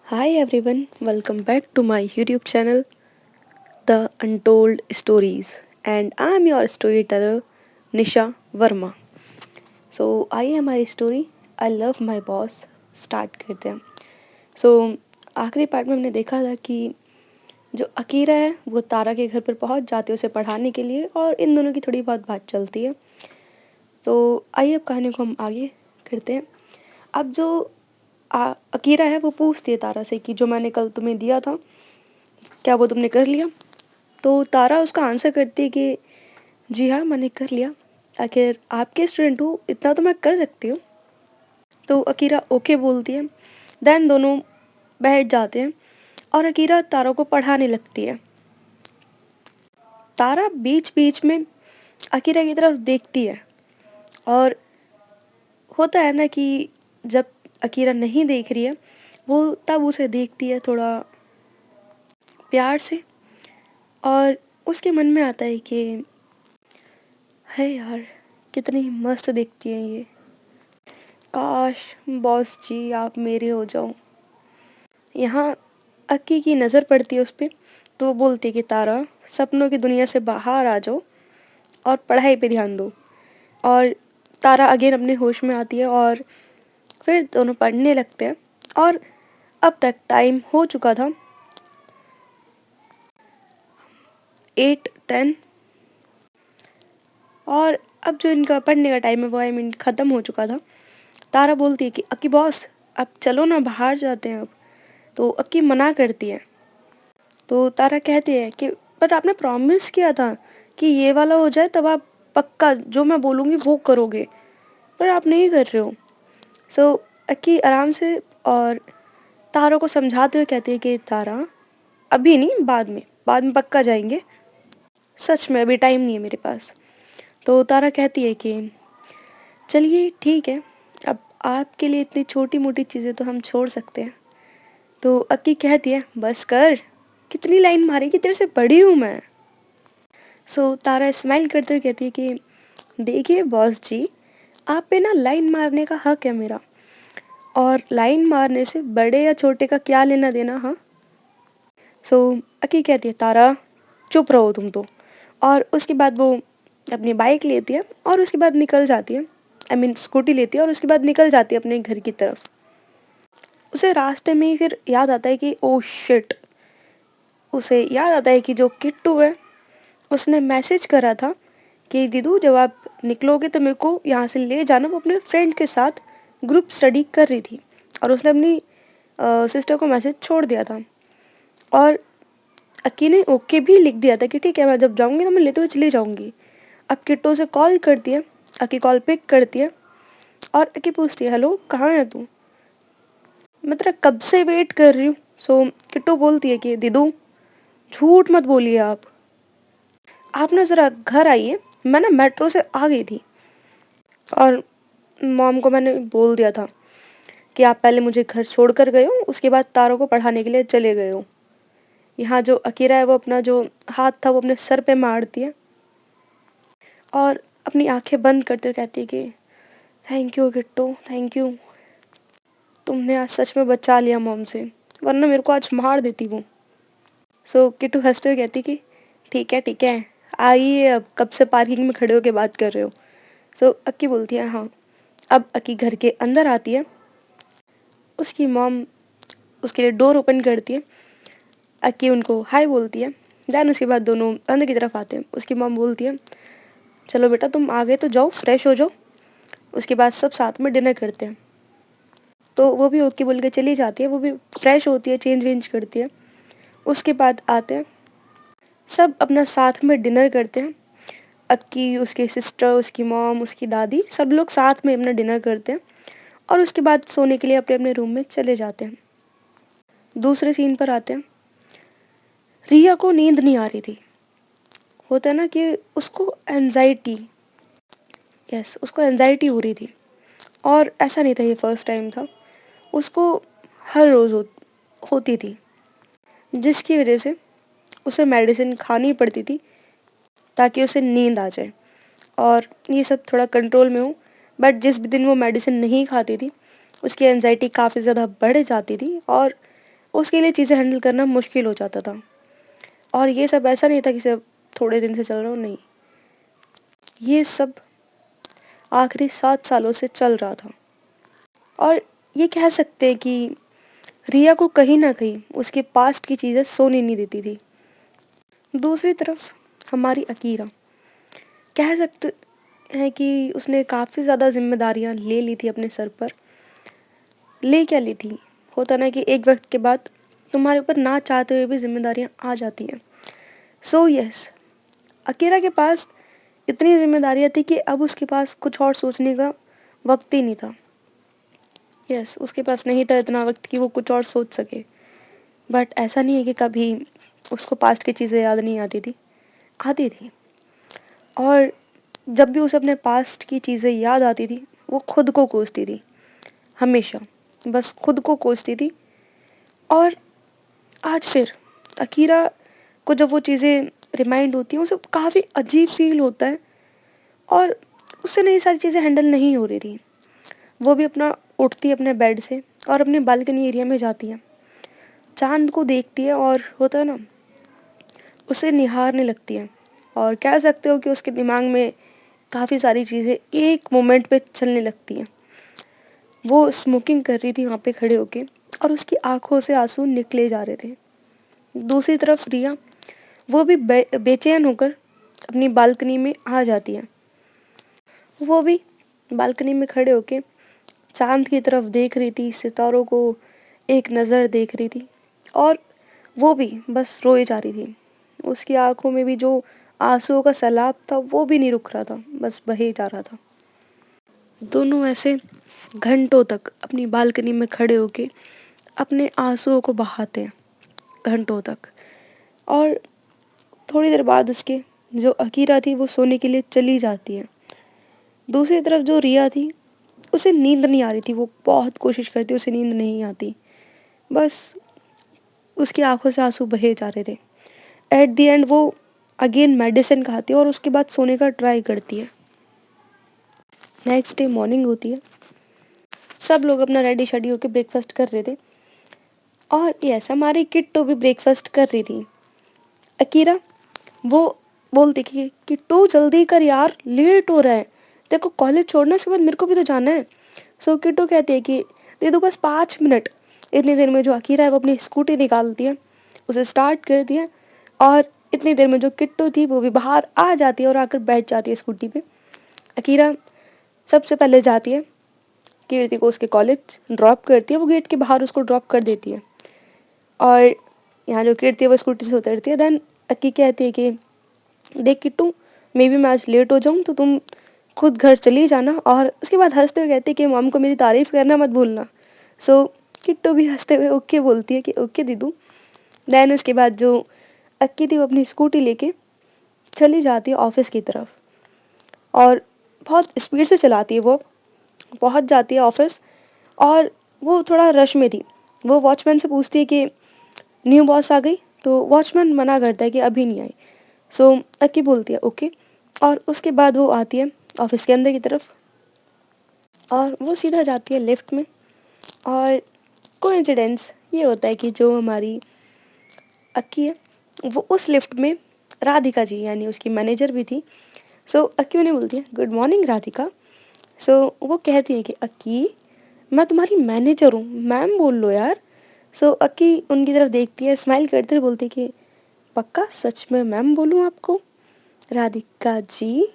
Hi everyone, welcome back to my YouTube channel, The Untold Stories, and I'm your storyteller, Nisha Verma. So, आई है हमारी story I love my boss start करते हैं. सो आखिरी part में हमने देखा था कि जो अकीरा है वो तारा के घर पर पहुंच जाती है उसे पढ़ाने के लिए और इन दोनों की थोड़ी बहुत बात चलती है. तो आइए अब कहानी को हम आगे करते हैं. अब जो अकीरा है वो पूछती है तारा से कि जो मैंने कल तुम्हें दिया था क्या वो तुमने कर लिया. तो तारा उसका आंसर करती है कि जी हाँ मैंने कर लिया, आखिर आपके स्टूडेंट हूँ इतना तो मैं कर सकती हूँ. तो अकीरा ओके बोलती है. देन दोनों बैठ जाते हैं और अकीरा तारा को पढ़ाने लगती है. तारा बीच बीच में अकीरा की तरफ देखती है और होता है ना कि जब अकीरा नहीं देख रही है वो तब उसे देखती है थोड़ा प्यार से. और उसके मन में आता है कि है यार कितनी मस्त दिखती है ये, काश बॉस जी आप मेरे हो जाओ. यहाँ अक्की की नज़र पड़ती है उस पे. तो वो बोलती है कि तारा सपनों की दुनिया से बाहर आ जाओ और पढ़ाई पे ध्यान दो. और तारा अगेन अपने होश में आती है और फिर दोनों पढ़ने लगते हैं. और अब तक टाइम हो चुका था 8:10 और अब जो इनका पढ़ने का टाइम है वो ख़त्म हो चुका था. तारा बोलती है कि अक्की बॉस अब चलो ना बाहर जाते हैं अब. तो अक्की मना करती है. तो तारा कहती है कि पर आपने प्रॉमिस किया था कि ये वाला हो जाए तब आप पक्का जो मैं बोलूँगी वो करोगे, पर आप नहीं कर रहे हो. सो अक्की आराम से और तारा को समझाते हुए कहती है कि तारा अभी नहीं, बाद में पक्का जाएंगे, सच में अभी टाइम नहीं है मेरे पास. तो तारा कहती है कि चलिए ठीक है, अब आपके लिए इतनी छोटी मोटी चीज़ें तो हम छोड़ सकते हैं. तो अक्की कहती है बस कर, कितनी लाइन मारेगी, तेरे से बड़ी हूँ मैं. सो तारा स्माइल करते हुए कहती है कि देखिए बॉस जी, आप पे ना लाइन मारने का हक है मेरा, और लाइन मारने से बड़े या छोटे का क्या लेना देना. हाँ. सो अकी कहती है तारा चुप रहो तुम तो. और उसके बाद वो अपनी बाइक लेती है और उसके बाद निकल जाती है. आई मीन स्कूटी लेती है और उसके बाद निकल जाती है अपने घर की तरफ. उसे रास्ते में ही फिर याद आता है कि ओ शिट, उसे याद आता है कि जो किट्टू है उसने मैसेज करा था कि दीदू जब आप निकलोगे तो मेरे को यहाँ से ले जाना. वो अपने फ्रेंड के साथ ग्रुप स्टडी कर रही थी और उसने अपनी सिस्टर को मैसेज छोड़ दिया था. और अक्की ने ओके भी लिख दिया था कि ठीक है मैं जब जाऊँगी तो मैं लेते हुए चली जाऊँगी. अब किट्टू से कॉल करती है. अक्की कॉल पिक करती है और अक्की पूछती है हेलो कहाँ है तू, मैं तेरा कब से वेट कर रही हूँ. सो किट्टू बोलती है कि दीदू झूठ मत बोलिए आप ना ज़रा घर आइए, मैं ना मेट्रो से आ गई थी और मॉम को मैंने बोल दिया था कि आप पहले मुझे घर छोड़ कर गए हो, उसके बाद तारों को पढ़ाने के लिए चले गए हो. यहाँ जो अकीरा है वो अपना जो हाथ था वो अपने सर पे मारती है और अपनी आंखें बंद करते हुए कहती है कि thank you Kittu, thank you, तुमने आज सच में बचा लिया मॉम से, वरना मेरे को आज मार देती वो. सो किट्टू हंसते हुए कहती कि ठीक है आइए, अब कब से पार्किंग में खड़े होकर बात कर रहे हो. सो अक्की बोलती है हाँ. अब अक्की घर के अंदर आती है. उसकी मॉम उसके लिए डोर ओपन करती है. अक्की उनको हाय बोलती है. देन उसके बाद दोनों अंदर की तरफ आते हैं. उसकी मॉम बोलती है चलो बेटा तुम आ गए तो जाओ फ्रेश हो जाओ, उसके बाद सब साथ में डिनर करते हैं. तो वो भी ओके बोल के चली जाती है. वो भी फ्रेश होती है, चेंज वेंज करती है. उसके बाद आते हैं सब अपना साथ में डिनर करते हैं. अक्की, उसकी सिस्टर, उसकी मॉम, उसकी दादी, सब लोग साथ में अपना डिनर करते हैं और उसके बाद सोने के लिए अपने अपने रूम में चले जाते हैं. दूसरे सीन पर आते हैं. रिया को नींद नहीं आ रही थी. होता है ना कि उसको एनजाइटी, यस उसको एनजाइटी हो रही थी. और ऐसा नहीं था ये फर्स्ट टाइम था, उसको हर रोज़ होती थी, जिसकी वजह से उसे मेडिसिन खानी पड़ती थी ताकि उसे नींद आ जाए और ये सब थोड़ा कंट्रोल में हो. बट जिस भी दिन वो मेडिसिन नहीं खाती थी उसकी एनजाइटी काफ़ी ज़्यादा बढ़ जाती थी और उसके लिए चीज़ें हैंडल करना मुश्किल हो जाता था। और ये सब ऐसा नहीं था कि सिर्फ थोड़े दिन से चल रहा हो, नहीं। ये सब आखिरी 7 सालों से चल रहा था। और ये कह सकते हैं कि रिया को कहीं न कहीं उसके पास्ट की चीज़ें सोने नहीं देती थी। दूसरी तरफ हमारी अकीरा, कह सकते हैं कि उसने काफ़ी ज़्यादा ज़िम्मेदारियाँ ले ली थी अपने सर पर। ले क्या ली थी? होता ना कि एक वक़्त के बाद तुम्हारे ऊपर ना चाहते हुए भी ज़िम्मेदारियाँ आ जाती हैं। सो येस, अकीरा के पास इतनी ज़िम्मेदारियाँ थी कि अब उसके पास कुछ और सोचने का वक़्त ही नहीं था। यस, उसके पास नहीं था इतना वक़्त कि वो कुछ और सोच सके। बट ऐसा नहीं है कि कभी उसको पास्ट की चीज़ें याद नहीं आती थी, आती थी। और जब भी उसे अपने पास्ट की चीज़ें याद आती थी, वो खुद को कोसती थी, हमेशा। बस खुद को कोसती थी। और आज फिर अकीरा को जब वो चीज़ें रिमाइंड होती हैं, उसे काफ़ी अजीब फ़ील होता है और उससे ना ये सारी चीज़ें हैंडल नहीं हो रही थी। वो भी अपना उठती है अपने बेड से और अपने बालकनी एरिया में जाती है। चाँद को देखती है और होता है ना, उसे निहारने लगती है। और कह सकते हो कि उसके दिमाग में काफ़ी सारी चीज़ें एक मोमेंट पे चलने लगती हैं। वो स्मोकिंग कर रही थी वहाँ पे खड़े होके और उसकी आँखों से आँसू निकले जा रहे थे। दूसरी तरफ रिया, वो भी बेचैन होकर अपनी बालकनी में आ जाती है। वो भी बालकनी में खड़े होके चाँद की तरफ देख रही थी, सितारों को एक नज़र देख रही थी और वो भी बस रोए जा रही थी। उसकी आँखों में भी जो आँसुओं का सैलाब था वो भी नहीं रुक रहा था, बस बहे जा रहा था। दोनों ऐसे घंटों तक अपनी बालकनी में खड़े होके अपने आँसुओं को बहाते हैं, घंटों तक। और थोड़ी देर बाद उसके जो अकीरा थी वो सोने के लिए चली जाती है। दूसरी तरफ जो रिया थी, उसे नींद नहीं आ रही थी, वो बहुत कोशिश करती उसे नींद नहीं आती। बस उसकी आँखों से आँसू बहे जा रहे थे। एट द एंड वो अगेन मेडिसिन खाती है और उसके बाद सोने का ट्राई करती है। नेक्स्ट डे मॉर्निंग होती है। सब लोग अपना रेडी-शेडी होके ब्रेकफ़ास्ट कर रहे थे और यस, हमारी किट्टू भी ब्रेकफ़ास्ट कर रही थी। अकीरा, वो बोलती कि किट्टू जल्दी कर यार, लेट हो रहा है। तेरे को कॉलेज छोड़ना है, उसके बाद मेरे को भी तो जाना है। सो किट्टू कहती है कि दे दो बस 5 मिनट। इतनी देर में जो अकीरा है वो अपनी स्कूटी निकालती है, उसे स्टार्ट करती है और इतनी देर में जो किट्टू थी वो भी बाहर आ जाती है और आकर बैठ जाती है स्कूटी पे। अकीरा सबसे पहले जाती है, कीर्ति को उसके कॉलेज ड्रॉप करती है, वो गेट के बाहर उसको ड्रॉप कर देती है। और यहाँ जो कीर्ति है वो स्कूटी से उतरती है। देन अक्की कहती है कि देख किट्टू, मे बी मैं आज लेट हो जाऊँ तो तुम खुद घर चली जाना। और उसके बाद हँसते हुए कहती है कि मॉम को मेरी तारीफ़ करना मत भूलना। सो किट्टू भी हँसते हुए ओके बोलती है कि ओके दीदू। देन उसके बाद जो अक्की थी वो अपनी स्कूटी लेके चली जाती है ऑफ़िस की तरफ और बहुत स्पीड से चलाती है वो, पहुँच जाती है ऑफ़िस। और वो थोड़ा रश में थी। वो वॉचमैन से पूछती है कि न्यू बॉस आ गई? तो वॉचमैन मना करता है कि अभी नहीं आई। सो अक्की बोलती है ओके। और उसके बाद वो आती है ऑफिस के अंदर की तरफ और वो सीधा जाती है लिफ्ट में। और कोइंसिडेंस ये होता है कि जो हमारी अक्की है वो उस लिफ्ट में राधिका जी यानी उसकी मैनेजर भी थी। सो अक्की उन्हें बोलती है गुड मॉर्निंग राधिका। सो वो कहती है कि अक्की, मैं तुम्हारी मैनेजर हूँ, मैम बोल लो यार। सो अक्की उनकी तरफ देखती है, स्माइल करते हुए बोलती है कि पक्का सच में मैम बोलूँ आपको राधिका जी?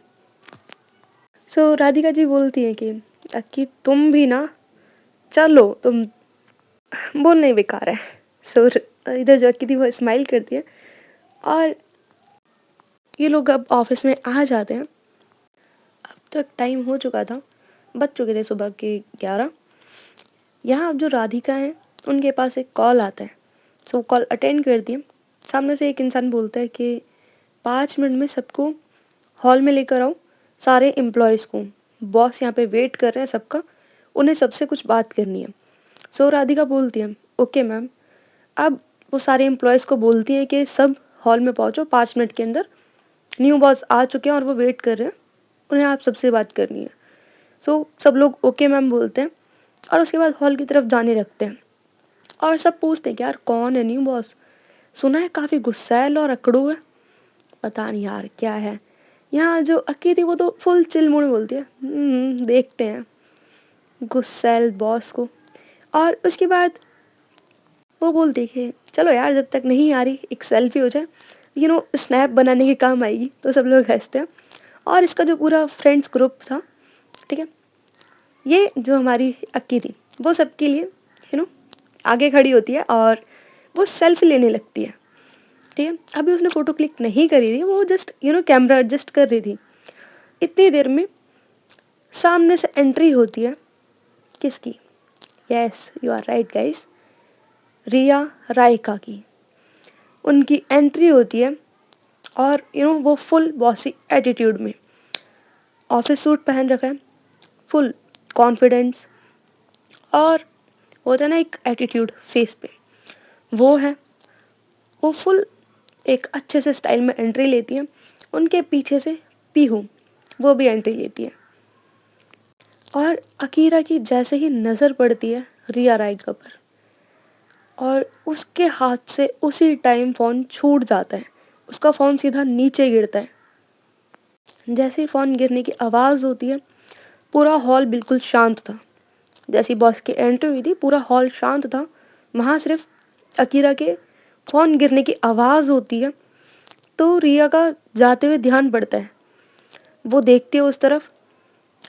सो राधिका जी बोलती हैं कि अक्की तुम भी ना, चलो तुम बोलना ही बेकार है। सो इधर जो अक्की थी वो स्माइल करती है और ये लोग अब ऑफिस में आ जाते हैं। अब तक टाइम हो चुका था, बज चुके थे सुबह के 11। यहाँ अब जो राधिका हैं उनके पास एक कॉल आता है। सो कॉल अटेंड करती है। सामने से एक इंसान बोलता है कि 5 मिनट में सबको हॉल में लेकर आओ, सारे एम्प्लॉयज़ को। बॉस यहाँ पे वेट कर रहे हैं सबका, उन्हें सबसे कुछ बात करनी है। सो राधिका बोलती है ओके मैम। अब वो सारे एम्प्लॉयज़ को बोलती हैं कि सब हॉल में पहुँचो 5 मिनट के अंदर, न्यू बॉस आ चुके हैं और वो वेट कर रहे हैं, उन्हें आप सबसे बात करनी है। सो सब लोग ओके मैम बोलते हैं और उसके बाद हॉल की तरफ जाने लगते हैं। और सब पूछते हैं कि यार कौन है न्यू बॉस, सुना है काफ़ी गुस्सैल और अकड़ू है, पता नहीं यार क्या है। यहाँ जो अक्की थी वो तो फुल चिल मूड में बोलती है, देखते हैं गुस्सैल बॉस को। और उसके बाद वो बोलती है कि चलो यार जब तक नहीं आ रही एक सेल्फी हो जाए, स्नैप बनाने के काम आएगी। तो सब लोग हंसते हैं। और इसका जो पूरा फ्रेंड्स ग्रुप था, ठीक है, ये जो हमारी अक्की थी वो सबके लिए आगे खड़ी होती है और वो सेल्फी लेने लगती है। ठीक है, अभी उसने फ़ोटो क्लिक नहीं करी थी, वो जस्ट कैमरा एडजस्ट कर रही थी। इतनी देर में सामने से एंट्री होती है किसकी? Yes, you are right guys, Riya Raika की। उनकी एंट्री होती है और वो फुल बॉसी एटीट्यूड में ऑफिस सूट पहन रखा है, फुल कॉन्फिडेंस, और होता है ना एक एटीट्यूड फेस पे, वो है। वो फुल एक अच्छे से स्टाइल में एंट्री लेती है। उनके पीछे से पीहू, वो भी एंट्री लेती है। और अकीरा की जैसे ही नज़र पड़ती है रिया रायका पर, और उसके हाथ से उसी टाइम फ़ोन छूट जाता है। उसका फ़ोन सीधा नीचे गिरता है। जैसे ही फ़ोन गिरने की आवाज़ होती है, पूरा हॉल बिल्कुल शांत था। जैसी बॉस की एंट्री हुई थी पूरा हॉल शांत था। वहाँ सिर्फ अकीरा के फ़ोन गिरने की आवाज़ होती है। तो रिया का जाते हुए ध्यान पड़ता है, वो देखती है उस तरफ।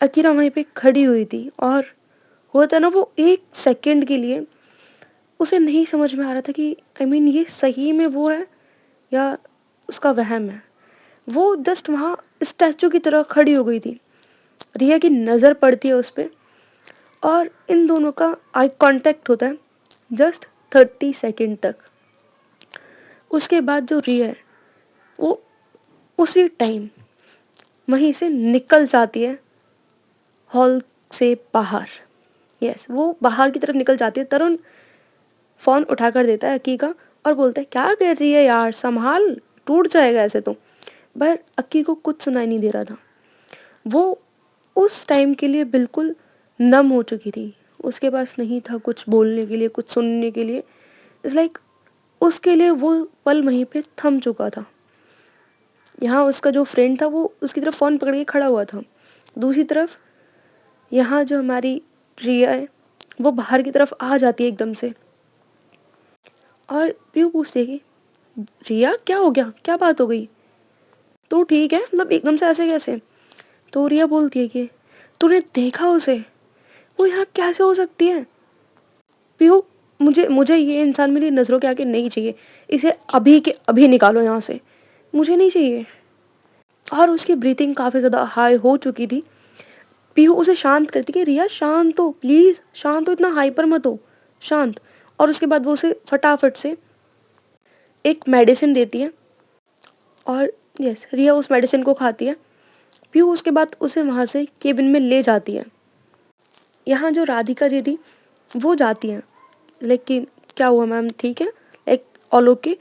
अकीरा वहीं पे खड़ी हुई थी और होता है ना वो एक सेकंड के लिए उसे नहीं समझ में आ रहा था कि ये सही में वो है या उसका वहम है। वो जस्ट वहाँ स्टैचू की तरह खड़ी हो गई थी। रिया की नज़र पड़ती है उस पर और इन दोनों का आई कांटेक्ट होता है जस्ट 30 सेकेंड तक। उसके बाद जो रिया है वो उसी टाइम वहीं से निकल जाती है हॉल से बाहर। यस, वो बाहर की तरफ निकल जाती है। तरुण फ़ोन उठा कर देता है अक्की का और बोलता है क्या कर रही है यार, संभाल, टूट जाएगा ऐसे तो। पर अक्की को कुछ सुनाई नहीं दे रहा था। वो उस टाइम के लिए बिल्कुल नम हो चुकी थी। उसके पास नहीं था कुछ बोलने के लिए, कुछ सुनने के लिए। इट्स लाइक उसके लिए वो पल वहीं पे थम चुका था। यहाँ उसका जो फ्रेंड था वो उसकी तरफ फ़ोन पकड़ के खड़ा हुआ था। दूसरी तरफ यहाँ जो हमारी रिया है वो बाहर की तरफ आ जाती है एकदम से। और पीयू पूछती है कि रिया क्या हो गया, क्या बात हो गई, तू ठीक है, मतलब एकदम से ऐसे कैसे? तो रिया बोलती है कि तूने देखा उसे, वो यहाँ कैसे हो सकती है? पीयू, मुझे मुझे ये इंसान मेरी नज़रों के आगे नहीं चाहिए। इसे अभी के अभी निकालो यहाँ से, मुझे नहीं चाहिए। और उसकी ब्रीथिंग काफ़ी ज़्यादा हाई हो चुकी थी। पीहू उसे शांत करती कि रिया शांत हो, प्लीज़ शांत हो, इतना हाइपर मत हो, शांत। और उसके बाद वो उसे फटाफट से एक मेडिसिन देती है और यस, रिया उस मेडिसिन को खाती है। पीहू उसके बाद उसे वहाँ से केबिन में ले जाती है। यहाँ जो राधिका जी थी वो जाती हैं, लेकिन क्या हुआ मैम, ठीक है, लाइक ऑल ओके।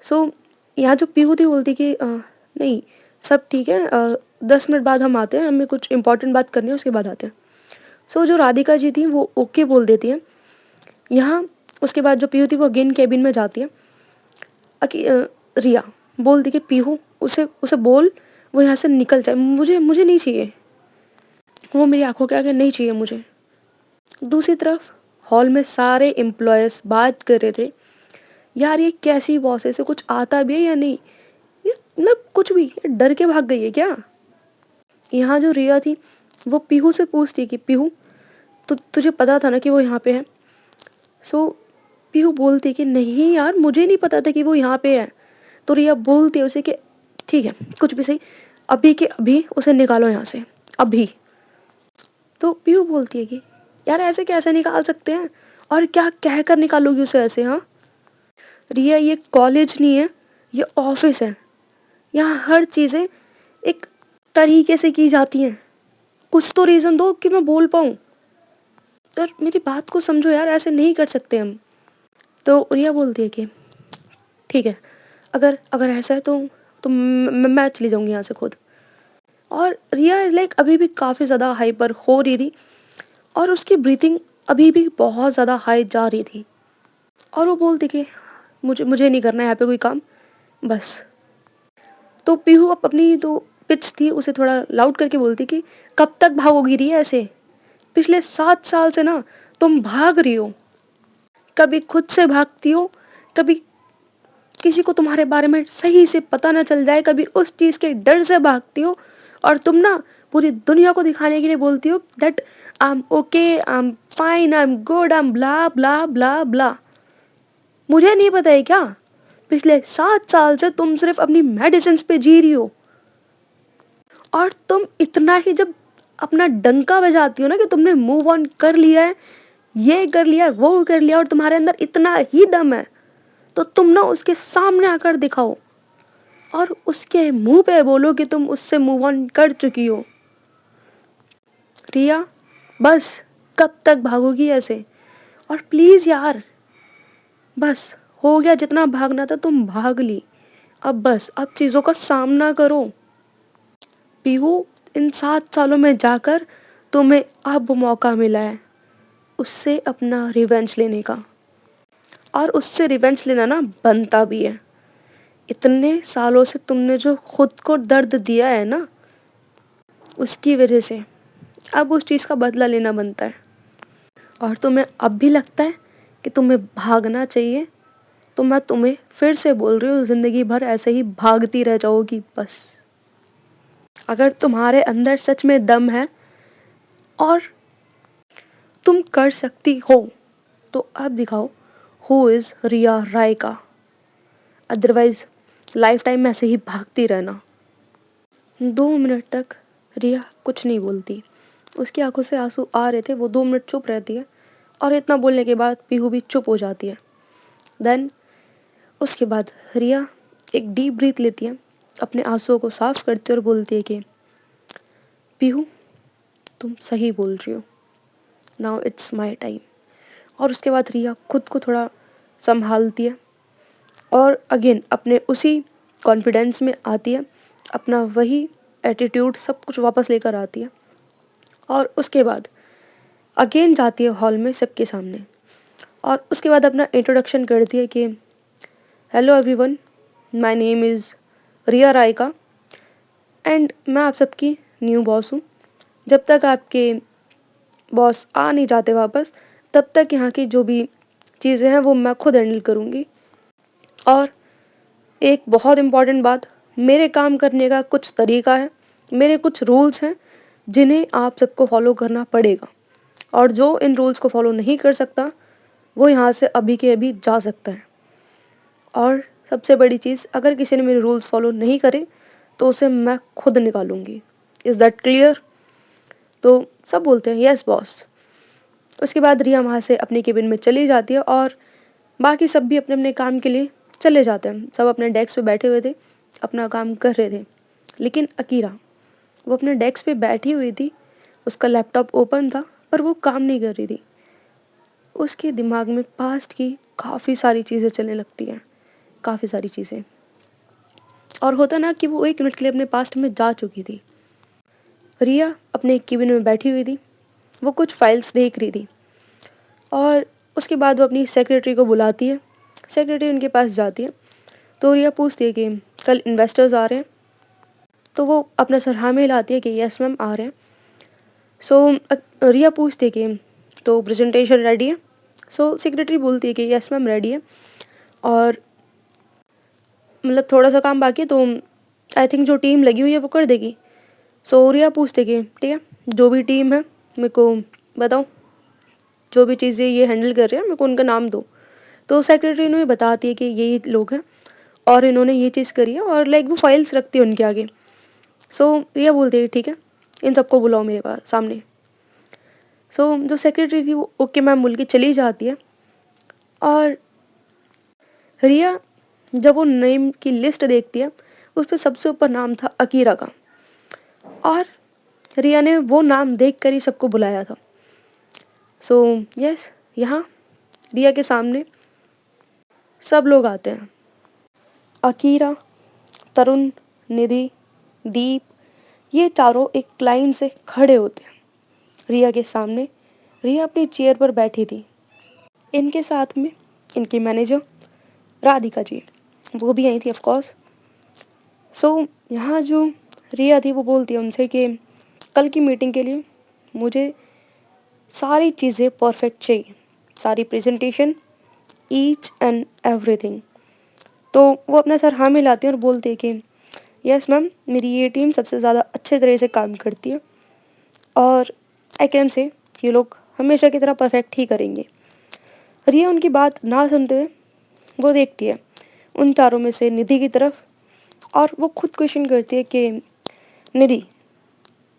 सो यहाँ जो पीहू थी बोलती कि नहीं सब ठीक है, 10 मिनट बाद हम आते हैं, हमें कुछ इंपॉर्टेंट बात करनी है, उसके बाद आते हैं। सो जो राधिका जी थी वो ओके बोल देती हैं। यहाँ उसके बाद जो पीहू थी वो अगेन केबिन में जाती है। रिया बोलती कि पीहू उसे उसे बोल वो यहाँ से निकल जाए, मुझे मुझे नहीं चाहिए, वो मेरी आंखों के आगे नहीं चाहिए मुझे। दूसरी तरफ हॉल में सारे एम्प्लॉयज़ बात कर रहे थे, यार ये कैसी बॉस है, इसे कुछ आता भी है या नहीं, ये मतलब कुछ भी, ये डर के भाग गई है क्या? यहाँ जो रिया थी वो पीहू से पूछती है कि पीहू तुझे पता था ना कि वो यहाँ पे है? सो पीहू बोलती है कि नहीं यार, मुझे नहीं पता था कि वो यहाँ पे है। तो रिया बोलती है उसे कि ठीक है, कुछ भी सही, अभी के अभी उसे निकालो यहाँ से, अभी। तो पीहू बोलती है कि यार ऐसे कैसे निकाल सकते हैं, और क्या कह कर निकालोगी उसे ऐसे? हाँ रिया, ये कॉलेज नहीं है, ये ऑफिस है। यहाँ हर चीज़ें एक तरीके से की जाती हैं। कुछ तो रीज़न दो कि मैं बोल पाऊँ। यार मेरी बात को समझो यार, ऐसे नहीं कर सकते हम। तो रिया बोलती है कि ठीक है, अगर अगर ऐसा है तो मैं चली जाऊँगी यहाँ से खुद। और रिया इज़ लाइक अभी भी काफ़ी ज़्यादा हाइपर हो रही थी और उसकी ब्रीथिंग अभी भी बहुत ज़्यादा हाई जा रही थी। और वो बोलती कि मुझे मुझे नहीं करना यहाँ पे कोई काम, बस। तो पीहू अब अपनी तो पिच थी उसे थोड़ा लाउड करके बोलती कि कब तक भागोगी रिया ऐसे? पिछले 7 साल से ना तुम भाग रही हो। कभी खुद से भागती हो, कभी किसी को तुम्हारे बारे में सही से पता ना चल जाए, कभी उस चीज़ के डर से भागती हो, और तुम ना पूरी दुनिया को दिखाने के लिए बोलती हो that I am okay, I am fine, I am good, I am blah blah blah blah. मुझे नहीं पता है क्या? पिछले 7 साल से तुम सिर्फ अपनी मेडिसिन पे जी रही हो, और तुम इतना ही जब अपना डंका बजाती हो ना कि तुमने मूव ऑन कर लिया है, ये कर लिया, वो कर लिया, और तुम्हारे अंदर इतना ही दम है, तो तुम ना उसके सामने आकर दिखाओ और उसके मुंह पे बोलो कि तुम उससे मूव ऑन कर चुकी हो। रिया, बस, कब तक भागोगी ऐसे? और प्लीज यार, बस, हो गया, जितना भागना था तुम भाग ली, अब बस, अब चीजों का सामना करो। पीहू, इन 7 सालों में जाकर तुम्हें अब मौका मिला है उससे अपना रिवेंज लेने का, और उससे रिवेंज लेना ना बनता भी है। इतने सालों से तुमने जो खुद को दर्द दिया है ना, उसकी वजह से अब उस चीज़ का बदला लेना बनता है। और तुम्हें अब भी लगता है कि तुम्हें भागना चाहिए, तो मैं तुम्हें फिर से बोल रही हूँ, ज़िंदगी भर ऐसे ही भागती रह जाओगी बस। अगर तुम्हारे अंदर सच में दम है और तुम कर सकती हो, तो अब दिखाओ who is Riya Raika. Otherwise lifetime ऐसे ही भागती रहना। 2 मिनट तक रिया कुछ नहीं बोलती। उसकी आंखों से आंसू आ रहे थे, वो 2 मिनट चुप रहती है, और इतना बोलने के बाद पीहू भी चुप हो जाती है। देन उसके बाद रिया एक डीप ब्रीथ लेती है, अपने आंसुओं को साफ करती है और बोलती है कि पीहू, तुम सही बोल रही हो, नाउ इट्स माई टाइम। और उसके बाद रिया खुद को थोड़ा संभालती है और अगेन अपने उसी कॉन्फिडेंस में आती है, अपना वही एटीट्यूड सब कुछ वापस लेकर आती है, और उसके बाद अगेन जाती है हॉल में सबके सामने, और उसके बाद अपना इंट्रोडक्शन करती है कि hello everyone, my name is Riya Raika, and मैं आप सबकी न्यू बॉस हूँ। जब तक आपके बॉस आ नहीं जाते वापस, तब तक यहाँ की जो भी चीज़ें हैं वो मैं खुद हैंडल करूँगी। और एक बहुत इम्पॉर्टेंट बात, मेरे काम करने का कुछ तरीका है, मेरे कुछ रूल्स हैं जिन्हें आप सबको फॉलो करना पड़ेगा, और जो इन रूल्स को फॉलो नहीं कर सकता वो यहाँ से अभी के अभी जा सकता है। और सबसे बड़ी चीज़, अगर किसी ने मेरे रूल्स फॉलो नहीं करे तो उसे मैं खुद निकालूंगी। Is that clear? तो सब बोलते हैं यस बॉस। उसके बाद रिया वहाँ से अपने केबिन में चली जाती है, और बाकी सब भी अपने अपने काम के लिए चले जाते हैं। सब अपने डेस्क पे बैठे हुए थे, अपना काम कर रहे थे, लेकिन अकीरा, वो अपने डेस्क पे बैठी हुई थी, उसका लैपटॉप ओपन था, पर वो काम नहीं कर रही थी। उसके दिमाग में पास्ट की काफ़ी सारी चीज़ें चलने लगती हैं, काफ़ी सारी चीज़ें। और होता ना कि वो 1 मिनट के लिए अपने पास्ट में जा चुकी थी। रिया अपने केबिन में बैठी हुई थी, वो कुछ फाइल्स देख रही थी, और उसके बाद वो अपनी सेक्रेटरी को बुलाती है। सेक्रेटरी उनके पास जाती है, तो रिया पूछती है कि कल इन्वेस्टर्स आ रहे हैं? तो वो अपना सर हाँ में हिलाती है कि यस मैम आ रहे हैं। सो रिया पूछती है कि तो प्रेजेंटेशन रेडी है? सो सेक्रेटरी बोलती है कि यस मैम रेडी है, और मतलब थोड़ा सा काम बाकी है, तो आई थिंक जो टीम लगी हुई है वो कर देगी। सो रिया पूछते कि ठीक है, जो भी टीम है मेरे को बताओ, जो भी चीज़ें ये हैंडल कर रहे हैं मेरे को उनका नाम दो। तो सेक्रेटरी इन्हें बताती है कि यही लोग हैं और इन्होंने ये चीज़ करी है, और लाइक वो फाइल्स रखती है उनके आगे। सो रिया बोलती है ठीक है, इन सबको बुलाओ मेरे पास सामने। सो जो सेक्रेटरी थी वो ओके मैम बोल के चली जाती है, और रिया जब वो नेम की लिस्ट देखती है, उस पर सबसे ऊपर नाम था अकीरा का, और रिया ने वो नाम देख कर ही सबको बुलाया था। सो यस, यहाँ रिया के सामने सब लोग आते हैं। अकीरा, तरुण, निधि, दीप, ये चारों एक लाइन से खड़े होते हैं रिया के सामने। रिया अपनी चेयर पर बैठी थी, इनके साथ में इनकी मैनेजर राधिका जी, वो भी आई थी ऑफ कोर्स। सो यहाँ जो रिया थी वो बोलती है उनसे कि कल की मीटिंग के लिए मुझे सारी चीज़ें परफेक्ट चाहिए, सारी प्रेजेंटेशन, ईच एंड एवरीथिंग। तो वो अपना सर हाँ मिलाती है और बोलती है कि यस मैम, मेरी ये टीम सबसे ज़्यादा अच्छे तरह से काम करती है और आई कैन से ये लोग हमेशा की तरह परफेक्ट ही करेंगे। रिया उनकी बात ना सुनते हुए वो देखती है उन चारों में से निधि की तरफ और वो खुद क्वेश्चन करती है कि निधि,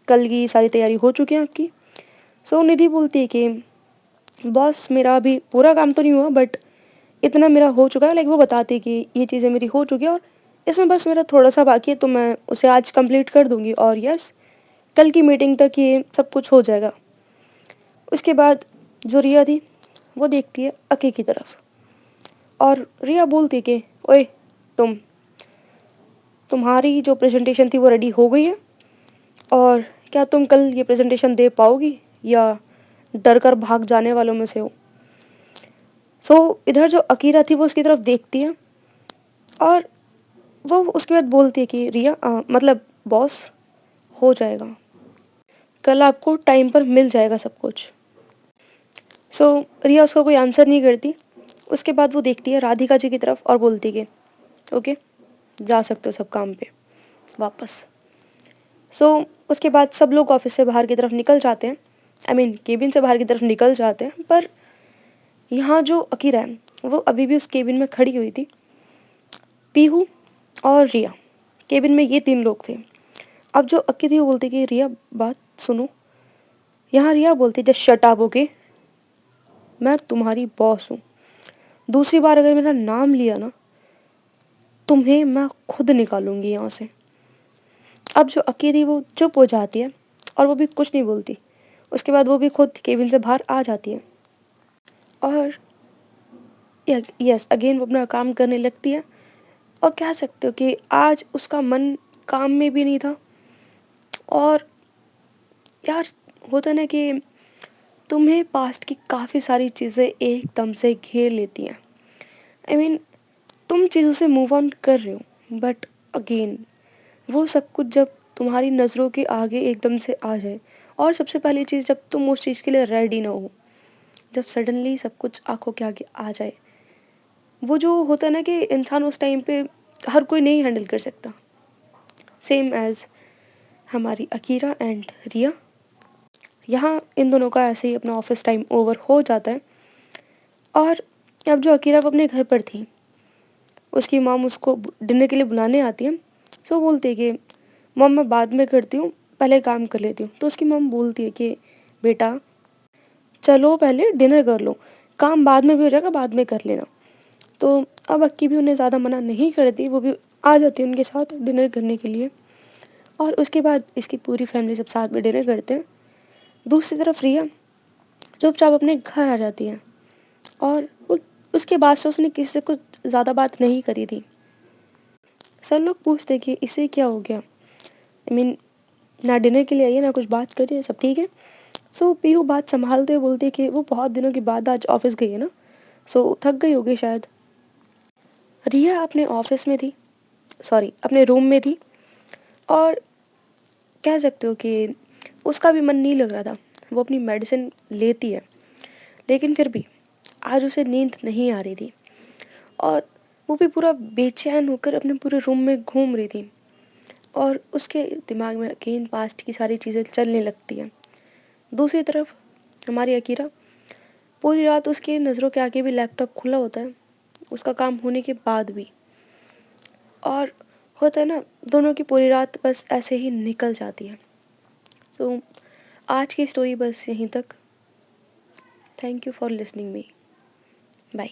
कल की सारी तैयारी हो चुकी है आपकी? सो निधि बोलती है कि बॉस, मेरा अभी पूरा काम तो नहीं हुआ बट इतना मेरा हो चुका है। लाइक वो बताती है कि ये चीज़ें मेरी हो चुकी है और इसमें बस मेरा थोड़ा सा बाकी है, तो मैं उसे आज कंप्लीट कर दूंगी और यस, कल की मीटिंग तक ये सब कुछ हो जाएगा। उसके बाद जो रिया थी वो देखती है अकी की तरफ और रिया बोलती है कि ओए, तुम्हारी जो प्रेजेंटेशन थी वो रेडी हो गई है और क्या तुम कल ये प्रेजेंटेशन दे पाओगी या डर कर भाग जाने वालों में से हो? इधर जो अकीरा थी वो उसकी तरफ देखती है और वो उसके बाद बोलती है कि रिया मतलब बॉस, हो जाएगा, कल आपको टाइम पर मिल जाएगा सब कुछ। रिया उसको कोई आंसर नहीं करती। उसके बाद वो देखती है राधिका जी की तरफ और बोलती है कि ओके, जा सकते हो सब काम पे वापस। उसके बाद सब लोग ऑफिस से बाहर की तरफ निकल जाते हैं, आई मीन केबिन से बाहर की तरफ निकल जाते हैं। पर यहाँ जो अकीरा है वो अभी भी उस केबिन में खड़ी हुई थी। पीहू और रिया, केबिन में ये तीन लोग थे। अब जो अक्की थी वो बोलती कि रिया बात सुनो। यहाँ रिया बोलती जस्ट शट अप, ओके, मैं तुम्हारी बॉस हूँ, दूसरी बार अगर मेरा नाम लिया ना, तुम्हें मैं खुद निकालूंगी यहाँ से। अब जो अक्की थी वो चुप हो जाती है और वो भी कुछ नहीं बोलती। उसके बाद वो भी खुद केबिन से बाहर आ जाती है और यस अगेन वो अपना काम करने लगती है। और कह सकते हो कि आज उसका मन काम में भी नहीं था। और यार, होता ना कि तुम्हें पास्ट की काफ़ी सारी चीज़ें एकदम से घेर लेती हैं। आई मीन तुम चीज़ों से मूव ऑन कर रहे हो बट अगेन वो सब कुछ जब तुम्हारी नज़रों के आगे एकदम से आ जाए, और सबसे पहली चीज़ जब तुम उस चीज़ के लिए रेडी ना हो, जब सडनली सब कुछ आंखों के आगे आ जाए, वो जो होता है ना कि इंसान उस टाइम पे हर कोई नहीं हैंडल कर सकता। सेम एज हमारी अकीरा एंड रिया, यहाँ इन दोनों का ऐसे ही अपना ऑफिस टाइम ओवर हो जाता है। और अब जो अकीरा अपने घर पर थी, उसकी मॉम उसको डिनर के लिए बुलाने आती है। बोलती है कि मॉम मैं बाद में करती हूँ, पहले काम कर लेती हूँ। तो उसकी मॉम बोलती है कि बेटा चलो पहले डिनर कर लो, काम बाद में भी हो जाएगा, बाद में कर लेना। तो अब अक्की भी उन्हें ज़्यादा मना नहीं करती, वो भी आ जाती है उनके साथ डिनर करने के लिए। और उसके बाद इसकी पूरी फैमिली सब साथ में डिनर करते हैं। दूसरी तरफ रिया चुपचाप अपने घर आ जाती है और उसके बाद से उसने किसी से कुछ ज़्यादा बात नहीं करी थी। सब लोग पूछते कि इसे क्या हो गया, आई मीन ना डिनर के लिए आई है ना कुछ बात करी है, सब ठीक है। पीहू बात संभालते हुए बोलती है कि वो बहुत दिनों के बाद आज ऑफिस गई है ना, थक गई होगी शायद। रिया अपने ऑफिस में थी, सॉरी अपने रूम में थी और कह सकते हो कि उसका भी मन नहीं लग रहा था। वो अपनी मेडिसिन लेती है लेकिन फिर भी आज उसे नींद नहीं आ रही थी और वो भी पूरा बेचैन होकर अपने पूरे रूम में घूम रही थी और उसके दिमाग में अगेन पास्ट की सारी चीज़ें चलने लगती हैं। दूसरी तरफ हमारी अकीरा, पूरी रात उसकी नज़रों के आगे भी लैपटॉप खुला होता है, उसका काम होने के बाद भी। और होता है ना, दोनों की पूरी रात बस ऐसे ही निकल जाती है। सो आज की स्टोरी बस यहीं तक। Thank you for listening me. Bye.